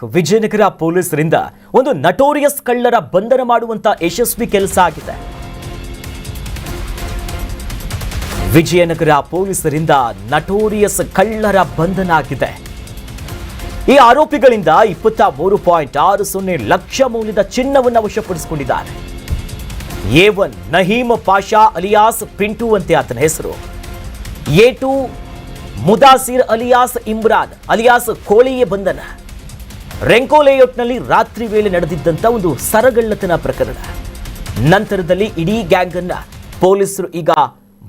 ವಿಜಯನಗರ ಪೊಲೀಸರಿಂದ ಒಂದು ನಟೋರಿಯಸ್ ಕಳ್ಳರ ಬಂಧನ ಮಾಡುವಂತ ಯಶಸ್ವಿ ಕೆಲಸ ಆಗಿದೆ. ವಿಜಯನಗರ ಪೊಲೀಸರಿಂದ ನಟೋರಿಯಸ್ ಕಳ್ಳರ ಬಂಧನ ಆಗಿದೆ. ಈ ಆರೋಪಿಗಳಿಂದ 23.60 ಲಕ್ಷ ಮೌಲ್ಯದ ಚಿನ್ನವನ್ನು ವಶಪಡಿಸಿಕೊಂಡಿದ್ದಾರೆ. A1 ನಹೀಮ್ ಪಾಷಾ ಅಲಿಯಾಸ್ ಪಿಂಟು ಅಂತೆ ಆತನ ಹೆಸರು. A2 Mudasir alias Imran alias ಕೋಳಿಯ ಬಂಧನ. ರೆಂಕೋ ಲೇಔಟ್ನಲ್ಲಿ ರಾತ್ರಿ ವೇಳೆ ನಡೆದಿದ್ದಂಥ ಒಂದು ಸರಗಳ್ಳತನ ಪ್ರಕರಣ. ನಂತರದಲ್ಲಿ ಇಡೀ ಗ್ಯಾಂಗ್ ಅನ್ನ ಪೊಲೀಸರು ಈಗ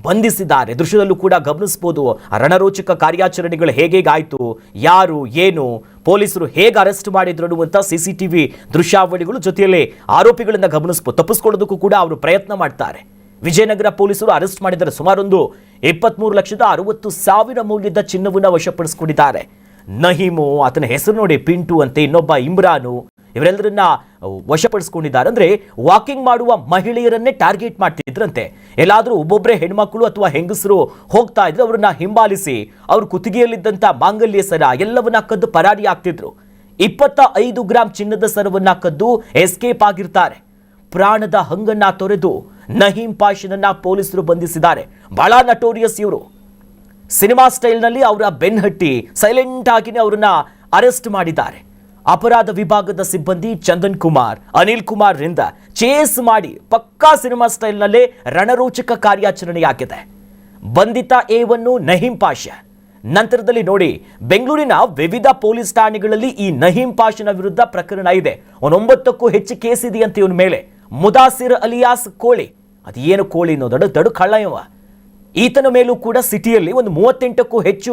ಬಂಧಿಸಿದ್ದಾರೆ. ದೃಶ್ಯದಲ್ಲೂ ಕೂಡ ಗಮನಿಸಬಹುದು ರಣರೋಚಕ ಕಾರ್ಯಾಚರಣೆಗಳು ಹೇಗಾಯಿತು, ಯಾರು ಏನು, ಪೊಲೀಸರು ಹೇಗೆ ಅರೆಸ್ಟ್ ಮಾಡಿದ್ರು ಅನ್ನುವಂಥ CCTV ದೃಶ್ಯಾವಳಿಗಳು ಜೊತೆಯಲ್ಲಿ ಆರೋಪಿಗಳನ್ನ ಗಮನಿಸಬಹುದು. ತಪ್ಪಿಸಿಕೊಳ್ಳೋದಕ್ಕೂ ಕೂಡ ಅವರು ಪ್ರಯತ್ನ ಮಾಡ್ತಾರೆ. ವಿಜಯನಗರ ಪೊಲೀಸರು ಅರೆಸ್ಟ್ ಮಾಡಿದರೆ ಸುಮಾರೊಂದು 23,60,000 ಮೌಲ್ಯದ ಚಿನ್ನವನ್ನು ವಶಪಡಿಸಿಕೊಂಡಿದ್ದಾರೆ. ನಹೀಮು, ಆತನ ಹೆಸರು ನೋಡಿ ಪಿಂಟು ಅಂತೆ, ಇನ್ನೊಬ್ಬ ಇಮ್ರಾನು, ಇವರೆಲ್ಲರನ್ನ ವಶಪಡಿಸಿಕೊಂಡಿದ್ದಾರೆ. ಅಂದ್ರೆ ವಾಕಿಂಗ್ ಮಾಡುವ ಮಹಿಳೆಯರನ್ನೇ ಟಾರ್ಗೆಟ್ ಮಾಡ್ತಿದ್ರಂತೆ. ಎಲ್ಲಾದ್ರೂ ಒಬ್ಬೊಬ್ಬರೇ ಹೆಣ್ಮಕ್ಳು ಅಥವಾ ಹೆಂಗಸರು ಹೋಗ್ತಾ ಇದ್ರೆ ಅವ್ರನ್ನ ಹಿಂಬಾಲಿಸಿ ಅವ್ರ ಕುತ್ತಿಗೆಯಲ್ಲಿದ್ದಂತ ಮಾಂಗಲ್ಯ ಸರ ಎಲ್ಲವನ್ನ ಕದ್ದು ಪರಾರಿ ಆಗ್ತಿದ್ರು. 25 ಗ್ರಾಂ ಚಿನ್ನದ ಸರವನ್ನ ಕದ್ದು ಎಸ್ಕೇಪ್ ಆಗಿರ್ತಾರೆ. ಪ್ರಾಣದ ಹಂಗನ್ನ ತೊರೆದು ನಹೀಮ್ ಪಾಷನನ್ನ ಪೊಲೀಸರು ಬಂಧಿಸಿದ್ದಾರೆ. ಬಹಳ ನಟೋರಿಯಸ್ ಇವರು. ಸಿನಿಮಾ ಸ್ಟೈಲ್ನಲ್ಲಿ ಅವರ ಬೆನ್ಹಟ್ಟಿ ಸೈಲೆಂಟ್ ಆಗಿನೇ ಅವರನ್ನ ಅರೆಸ್ಟ್ ಮಾಡಿದ್ದಾರೆ. ಅಪರಾಧ ವಿಭಾಗದ ಸಿಬ್ಬಂದಿ ಚಂದನ್ ಕುಮಾರ್, ಅನಿಲ್ ಕುಮಾರ್ ರಿಂದ ಚೇಸ್ ಮಾಡಿ ಪಕ್ಕಾ ಸಿನಿಮಾ ಸ್ಟೈಲ್ನಲ್ಲೇ ರಣರೋಚಕ ಕಾರ್ಯಾಚರಣೆಯಾಗಿದೆ. ಬಂಧಿತ A1 ನಹೀಮ್ ಪಾಷಾ. ನಂತರದಲ್ಲಿ ನೋಡಿ, ಬೆಂಗಳೂರಿನ ವಿವಿಧ ಪೊಲೀಸ್ ಠಾಣೆಗಳಲ್ಲಿ ಈ ನಹೀಮ್ ಪಾಷನ ವಿರುದ್ಧ ಪ್ರಕರಣ ಇದೆ. 9ಕ್ಕೂ ಹೆಚ್ಚು ಕೇಸ್ ಇದೆಯಂತೆ ಇವನ ಮೇಲೆ. ಮುದಾಸಿರ್ ಅಲಿಯಾಸ್ ಕೋಳಿ, ಅದೇನು ಕೋಳಿ ದಡು ಕಳ್ಳ ಇವ. ಈತನ ಮೇಲೂ ಕೂಡ ಸಿಟಿಯಲ್ಲಿ ಒಂದು 38ಕ್ಕೂ ಹೆಚ್ಚು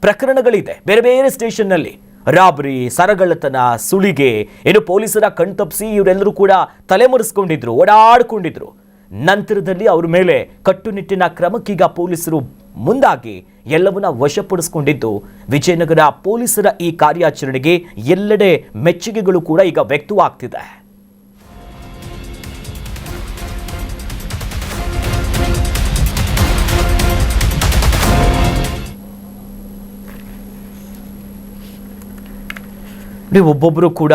ಪ್ರಕರಣಗಳಿದೆ. ಬೇರೆ ಬೇರೆ ಸ್ಟೇಷನ್ನಲ್ಲಿ ರಾಬರಿ, ಸರಗಳ್ಳತನ, ಸುಳಿಗೆ, ಏನು ಪೊಲೀಸರ ಕಣ್ತಪ್ಪಿಸಿ ಇವರೆಲ್ಲರೂ ಕೂಡ ತಲೆಮರೆಸ್ಕೊಂಡಿದ್ರು, ಓಡಾಡಿಕೊಂಡಿದ್ರು. ನಂತರದಲ್ಲಿ ಅವ್ರ ಮೇಲೆ ಕಟ್ಟುನಿಟ್ಟಿನ ಕ್ರಮಕ್ಕೀಗ ಪೊಲೀಸರು ಮುಂದಾಗಿ ಎಲ್ಲವನ್ನ ವಶಪಡಿಸಿಕೊಂಡಿದ್ದು, ವಿಜಯನಗರ ಪೊಲೀಸರ ಈ ಕಾರ್ಯಾಚರಣೆಗೆ ಎಲ್ಲೆಡೆ ಮೆಚ್ಚುಗೆಗಳು ಕೂಡ ಈಗ ವ್ಯಕ್ತವಾಗ್ತಿದೆ. ನೀವು ಒಬ್ಬೊಬ್ಬರು ಕೂಡ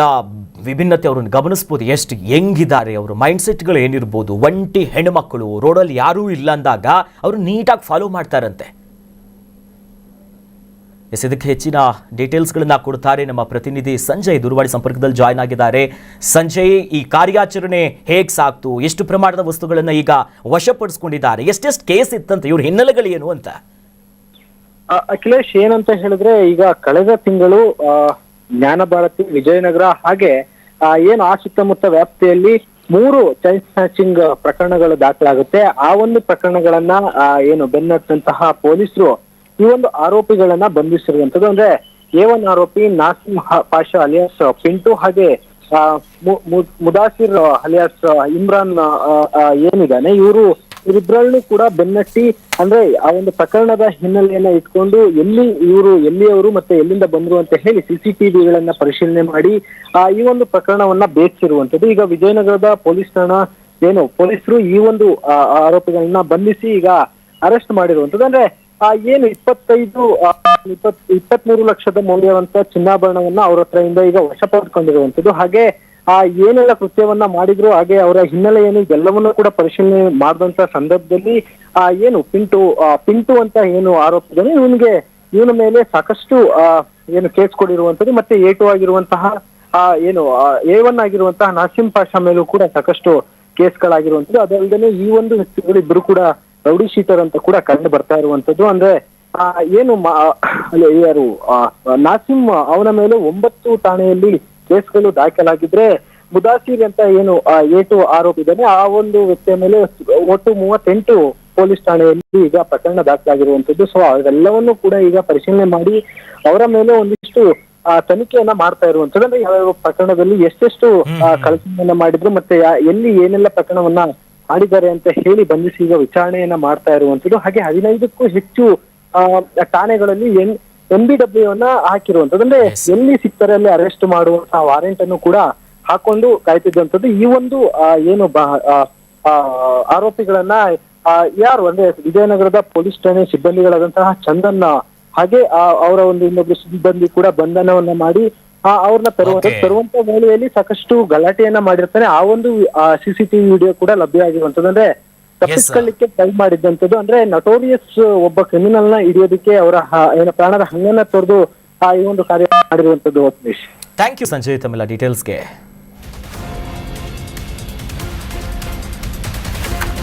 ವಿಭಿನ್ನತೆ ಅವರನ್ನು ಗಮನಿಸ್ಬೋದು. ಎಷ್ಟು ಹೆಂಗಿದ್ದಾರೆ ಅವರು, ಮೈಂಡ್ಸೆಟ್ಗಳು ಏನಿರ್ಬೋದು. ಒಂಟಿ ಹೆಣ್ಣುಮಕ್ಕಳು ರೋಡಲ್ಲಿ ಯಾರೂ ಇಲ್ಲ ಅಂದಾಗ ಅವರು ನೀಟಾಗಿ ಫಾಲೋ ಮಾಡ್ತಾರಂತೆ. ಇದಕ್ಕೆ ಹೆಚ್ಚಿನ ಡೀಟೇಲ್ಸ್ಗಳನ್ನ ಕೊಡ್ತಾರೆ ನಮ್ಮ ಪ್ರತಿನಿಧಿ ಸಂಜಯ್. ದೂರವಾಣಿ ಸಂಪರ್ಕದಲ್ಲಿ ಜಾಯ್ನ್ ಆಗಿದ್ದಾರೆ. ಸಂಜಯ್, ಈ ಕಾರ್ಯಾಚರಣೆ ಹೇಗೆ ಸಾಕ್ತು? ಎಷ್ಟು ಪ್ರಮಾಣದ ವಸ್ತುಗಳನ್ನು ಈಗ ವಶಪಡಿಸಿಕೊಂಡಿದ್ದಾರೆ? ಎಷ್ಟೆಷ್ಟು ಕೇಸ್ ಇತ್ತಂತೆ? ಇವ್ರ ಹಿನ್ನೆಲೆಗಳು ಏನು ಅಂತ? ಅಖಿಲೇಶ್, ಏನಂತ ಹೇಳಿದ್ರೆ, ಈಗ ಕಳೆದ ತಿಂಗಳು ಜ್ಞಾನ ಭಾರತಿ, ವಿಜಯನಗರ ಹಾಗೆ ಏನು ಆ ಸುತ್ತಮುತ್ತ ವ್ಯಾಪ್ತಿಯಲ್ಲಿ 3 ಚೈನ್ ಸ್ನ್ಯಾಚಿಂಗ್ ಪ್ರಕರಣಗಳು ದಾಖಲಾಗುತ್ತೆ. ಆ ಒಂದು ಪ್ರಕರಣಗಳನ್ನ ಏನು ಬೆನ್ನಟ್ಟಂತಹ ಪೊಲೀಸರು ಈ ಒಂದು ಆರೋಪಿಗಳನ್ನ ಬಂಧಿಸಿರುವಂತದ್ದು. ಅಂದ್ರೆ A1 ಆರೋಪಿ ನಾಸಿಮ್ ಪಾಷಾ ಅಲಿಯಾಸ್ ಪಿಂಟು ಹಾಗೆ ಮುದಾಸಿರ್ ಅಲಿಯಾಸ್ ಇಮ್ರಾನ್ ಏನಿದ್ದಾನೆ, ಇವರಿಬ್ಬರನ್ನು ಕೂಡ ಬೆನ್ನಟ್ಟಿ, ಅಂದ್ರೆ ಆ ಒಂದು ಪ್ರಕರಣದ ಹಿನ್ನೆಲೆಯನ್ನ ಇಟ್ಕೊಂಡು ಎಲ್ಲಿಯವರು ಮತ್ತೆ ಎಲ್ಲಿಂದ ಬಂದ್ರು ಅಂತ ಹೇಳಿ CCTVಗಳನ್ನ ಪರಿಶೀಲನೆ ಮಾಡಿ ಈ ಒಂದು ಪ್ರಕರಣವನ್ನ ಬೇಕಿರುವಂತದ್ದು. ಈಗ ವಿಜಯನಗರದ ಪೊಲೀಸ್ ಠಾಣಾ ಪೊಲೀಸರು ಈ ಒಂದು ಆರೋಪಿಗಳನ್ನ ಬಂಧಿಸಿ ಈಗ ಅರೆಸ್ಟ್ ಮಾಡಿರುವಂತದ್ದು. ಅಂದ್ರೆ ಏನು 23 ಲಕ್ಷದ ಮೌಲ್ಯವಂತ ಚಿನ್ನಾಭರಣವನ್ನ ಅವ್ರ ಹತ್ರದಿಂದ ಈಗ ವಶಪಡಿಸಿಕೊಂಡಿರುವಂತದ್ದು. ಹಾಗೆ ಏನೆಲ್ಲ ಕೃತ್ಯವನ್ನ ಮಾಡಿದ್ರು, ಹಾಗೆ ಅವರ ಹಿನ್ನೆಲೆ ಏನು, ಎಲ್ಲವನ್ನೂ ಕೂಡ ಪರಿಶೀಲನೆ ಮಾಡಿದಂತ ಸಂದರ್ಭದಲ್ಲಿ ಏನು ಪಿಂಟು ಅಂತ ಏನು ಆರೋಪಿದ್ದಾನೆ, ಇವನ ಮೇಲೆ ಸಾಕಷ್ಟು ಏನು ಕೇಸ್ ಕೊಡಿರುವಂತದ್ದು. ಮತ್ತೆ A2 ಆಗಿರುವಂತಹ ಏನು A1 ಆಗಿರುವಂತಹ ನಾಸಿಮ್ ಪಾಷಾ ಮೇಲೂ ಕೂಡ ಸಾಕಷ್ಟು ಕೇಸ್ಗಳಾಗಿರುವಂತದ್ದು. ಅದಲ್ಲದೆ ಈ ಒಂದು ವ್ಯಕ್ತಿಗಳು ಇಬ್ಬರು ಕೂಡ ರೌಡಿ ಶೀಟರ್ ಅಂತ ಕೂಡ ಕಂಡು ಬರ್ತಾ ಇರುವಂತದ್ದು. ಅಂದ್ರೆ ಏನು ಯಾರು ನಾಸಿಮ್, ಅವನ ಮೇಲೆ 9 ಠಾಣೆಯಲ್ಲಿ ಕೇಸ್ಗಳು ದಾಖಲಾಗಿದ್ರೆ, ಮುದಾಸಿರ್ ಅಂತ ಏನು A2 ಆರೋಪಿ ಇದ್ದಾನೆ, ಆ ಒಂದು ವ್ಯಕ್ತಿಯ ಮೇಲೆ ಒಟ್ಟು 38 ಪೊಲೀಸ್ ಠಾಣೆಯಲ್ಲಿ ಈಗ ಪ್ರಕರಣ ದಾಖಲಾಗಿರುವಂತದ್ದು. ಸೊ ಅವೆಲ್ಲವನ್ನು ಕೂಡ ಈಗ ಪರಿಶೀಲನೆ ಮಾಡಿ ಅವರ ಮೇಲೆ ಒಂದಿಷ್ಟು ತನಿಖೆಯನ್ನ ಮಾಡ್ತಾ ಇರುವಂತದ್ದು. ಅಂದ್ರೆ ಯಾವ ಪ್ರಕರಣದಲ್ಲಿ ಎಷ್ಟೆಷ್ಟು ಕಳತನವನ್ನ ಮಾಡಿದ್ರು, ಮತ್ತೆ ಎಲ್ಲಿ ಏನೆಲ್ಲ ಪ್ರಕರಣವನ್ನ ಮಾಡಿದ್ದಾರೆ ಅಂತ ಹೇಳಿ ಬಂಧಿಸಿ ಈಗ ವಿಚಾರಣೆಯನ್ನ ಮಾಡ್ತಾ ಇರುವಂತದ್ದು. ಹಾಗೆ 15ಕ್ಕೂ ಹೆಚ್ಚು ಠಾಣೆಗಳಲ್ಲಿ NBW ಅನ್ನ ಹಾಕಿರುವಂತದ್ದು. ಅಂದ್ರೆ ಎಲ್ಲಿ ಸಿಗ್ತಾರೆ ಅಲ್ಲಿ ಅರೆಸ್ಟ್ ಮಾಡುವಂತಹ ವಾರೆಂಟ್ ಅನ್ನು ಕೂಡ ಹಾಕೊಂಡು ಕಾಯ್ತಿದ್ದಂಥದ್ದು. ಈ ಒಂದು ಏನು ಆರೋಪಿಗಳನ್ನ ಯಾರು ಅಂದ್ರೆ ವಿಜಯನಗರದ ಪೊಲೀಸ್ ಠಾಣೆ ಸಿಬ್ಬಂದಿಗಳಾದಂತಹ ಚಂದನ್ ಹಾಗೆ ಅವರ ಒಂದು ಇನ್ನೊಬ್ಬರು ಸಿಬ್ಬಂದಿ ಕೂಡ ಬಂಧನವನ್ನ ಮಾಡಿ ಅವ್ರನ್ನ ತರುವಂತ ವೇಳೆಯಲ್ಲಿ ಸಾಕಷ್ಟು ಗಲಾಟೆಯನ್ನ ಮಾಡಿರ್ತಾನೆ. ಆ ಒಂದು CCTV ವಿಡಿಯೋ ಕೂಡ ಲಭ್ಯ ಆಗಿರುವಂತದ್ದು. ಅಂದ್ರೆ ತಪ್ಪಿಸ್ಕೊಳ್ಳಿಕ್ಕೆ ಟ್ರೈ ಮಾಡಿದ್ದಂಥದ್ದು. ಅಂದ್ರೆ ನಟೋರಿಯಸ್ ಒಬ್ಬ ಕ್ರಿಮಿನಲ್ ನ ಹಿಡಿಯೋದಕ್ಕೆ ಅವರ ಪ್ರಾಣದ ಹಂಗನ್ನ ತೊರೆದು ಈ ಒಂದು ಕಾರ್ಯ ಮಾಡಿರುವಂತದ್ದು. ಥ್ಯಾಂಕ್ ಯು ಸಂಜಯ್ ತಮ್ಮೆಲ್ಲ ಡೀಟೇಲ್ಸ್ಗೆ.